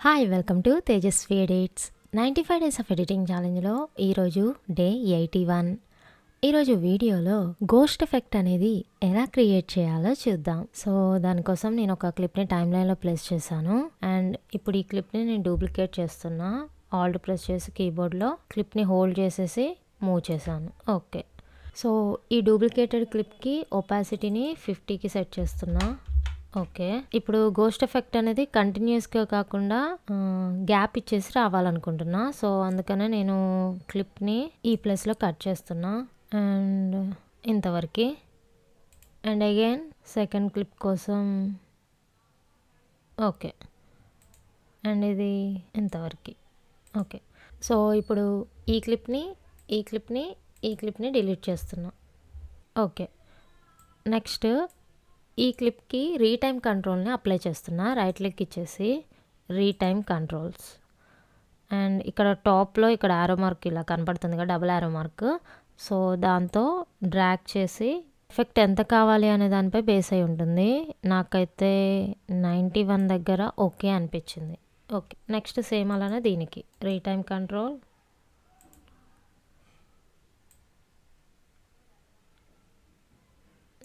Hi welcome to Tejaswi edits 95 days of editing ఛాలెంజ్లో ఈరోజు day 81. ఈరోజు వీడియోలో గోస్ట్ ఎఫెక్ట్ అనేది ఎలా క్రియేట్ చేయాలో చూద్దాం. సో దానికోసం నేను ఒక క్లిప్ని టైమ్ లైన్లో ప్లేస్ చేశాను అండ్ ఇప్పుడు ఈ క్లిప్ని నేను డూప్లికేట్ చేస్తున్నా. ఆల్ట్ ప్రెస్ చేసి కీబోర్డ్లో క్లిప్ని హోల్డ్ చేసేసి మూవ్ చేశాను. ఓకే, సో ఈ డూప్లికేటెడ్ క్లిప్కి ఒపాసిటీని 50కి సెట్ చేస్తున్నా. ఓకే, ఇప్పుడు గోస్ట్ ఎఫెక్ట్ అనేది కంటిన్యూస్గా కాకుండా గ్యాప్ ఇచ్చేసి రావాలనుకుంటున్నా. సో అందుకనే నేను క్లిప్ని ఈ ప్లేస్లో కట్ చేస్తున్నా అండ్ ఇంతవరకు. అండ్ అగైన్ సెకండ్ క్లిప్ కోసం ఓకే, అండ్ ఇది ఇంతవరకు. ఓకే, సో ఇప్పుడు ఈ క్లిప్ని డిలీట్ చేస్తున్నా. ఓకే, నెక్స్ట్ ఈ క్లిప్కి రీటైమ్ కంట్రోల్ని అప్లై చేస్తున్నా. రైట్ క్లిక్ ఇచ్చేసి రీటైమ్ కంట్రోల్స్ అండ్ ఇక్కడ టాప్లో ఇక్కడ యారో మార్క్ ఇలా కనపడుతుంది కదా, డబుల్ యారో మార్క్. సో దాంతో డ్రాగ్ చేసి ఎఫెక్ట్ ఎంత కావాలి అనే దానిపై బేస్ అయి ఉంటుంది. నాకైతే 91 దగ్గర ఓకే అనిపించింది. ఓకే, నెక్స్ట్ సేమ్ అలానే దీనికి రీటైమ్ కంట్రోల్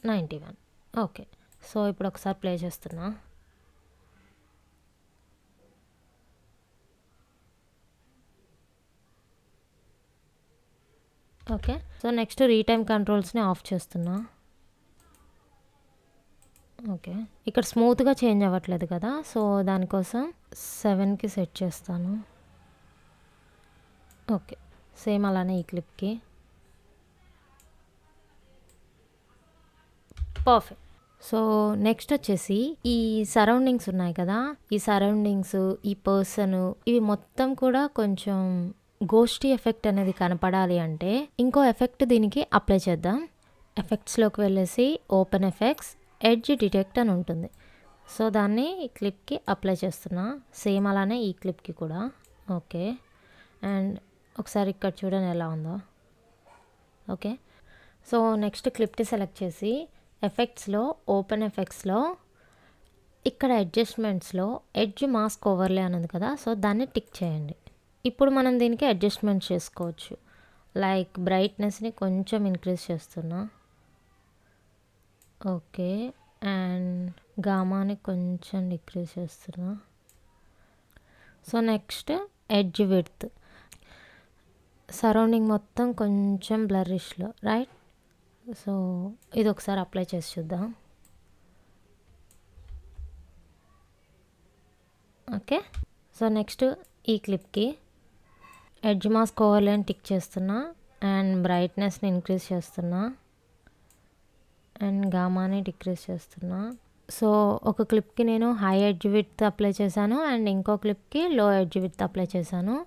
(91). ఓకే, సో ఇప్పుడు ఒకసారి ప్లే చేస్తున్నా. ఓకే, సో నెక్స్ట్ రీటైమ్ కంట్రోల్స్ని ఆఫ్ చేస్తున్నా. ఓకే, ఇక్కడ స్మూత్గా చేంజ్ అవ్వట్లేదు కదా, సో దానికోసం 7కి సెట్ చేస్తాను. ఓకే, సేమ్ అలానే ఈ క్లిప్కి. పర్ఫెక్ట్. సో నెక్స్ట్ వచ్చేసి ఈ సరౌండింగ్స్ ఉన్నాయి కదా, ఈ సరౌండింగ్స్, ఈ పర్సన్, ఇవి మొత్తం కూడా కొంచెం గోస్టీ ఎఫెక్ట్ అనేది కనపడాలి అంటే ఇంకో ఎఫెక్ట్ దీనికి అప్లై చేద్దాం. ఎఫెక్ట్స్లోకి వెళ్ళేసి ఓపెన్ ఎఫెక్ట్స్, ఎడ్జ్ డిటెక్ట్ అని ఉంటుంది. సో దాన్ని ఈ క్లిప్కి అప్లై చేస్తున్నా. సేమ్ అలానే ఈ క్లిప్కి కూడా. ఓకే, అండ్ ఒకసారి ఇక్కడ చూడండి ఎలా ఉందో. ఓకే, సో నెక్స్ట్ క్లిప్ని సెలెక్ట్ చేసి ఎఫెక్ట్స్లో ఓపెన్ ఎఫెక్ట్స్లో ఇక్కడ అడ్జస్ట్మెంట్స్లో ఎడ్జ్ మాస్క్ ఓవర్లే అనేది కదా, సో దాన్ని టిక్ చేయండి. ఇప్పుడు మనం దీనికి అడ్జస్ట్మెంట్ చేసుకోవచ్చు. లైక్ బ్రైట్నెస్ని కొంచెం ఇంక్రీజ్ చేస్తున్నా. ఓకే, అండ్ గామాని కొంచెం డిక్రీజ్ చేస్తున్నా. So next edge width, surrounding మొత్తం కొంచెం బ్లరిష్లో, రైట్. సో ఇది ఒకసారి అప్లై చేసి చూద్దాం. ఓకే, సో నెక్స్ట్ ఈ క్లిప్కి ఎడ్జ్ మాస్క్ ఓవర్లైన్ టిక్ చేస్తున్నా అండ్ బ్రైట్నెస్ని ఇంక్రీజ్ చేస్తున్నా అండ్ గామాని డిక్రీజ్ చేస్తున్నా. సో ఒక క్లిప్కి నేను హై ఎడ్జ్ విడ్త్ అప్లై చేశాను అండ్ ఇంకో క్లిప్కి లో ఎడ్జ్ విడ్త్ అప్లై చేశాను.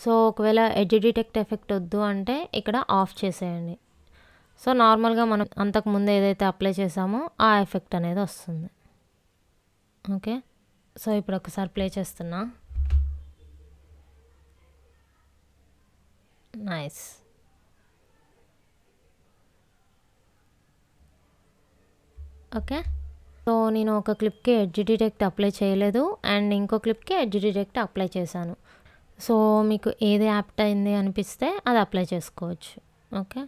సో ఒకవేళ ఎడ్జ్ డిటెక్ట్ ఎఫెక్ట్ వద్దు అంటే ఇక్కడ ఆఫ్ చేసేయండి. సో నార్మల్గా మనం అంతకుముందు ఏదైతే అప్లై చేసామో ఆ ఎఫెక్ట్ అనేది వస్తుంది. ఓకే, సో ఇప్పుడు ఒకసారి ప్లే చేస్తున్నా. నైస్. ఓకే, సో నేను ఒక క్లిప్కి ఎడ్జ్ డిటెక్ట్ అప్లై చేయలేదు అండ్ ఇంకో క్లిప్కి ఎడ్జ్ డిటెక్ట్ అప్లై చేశాను. సో మీకు ఏది యాప్ట్ అయింది అనిపిస్తే అది అప్లై చేసుకోవచ్చు. ఓకే.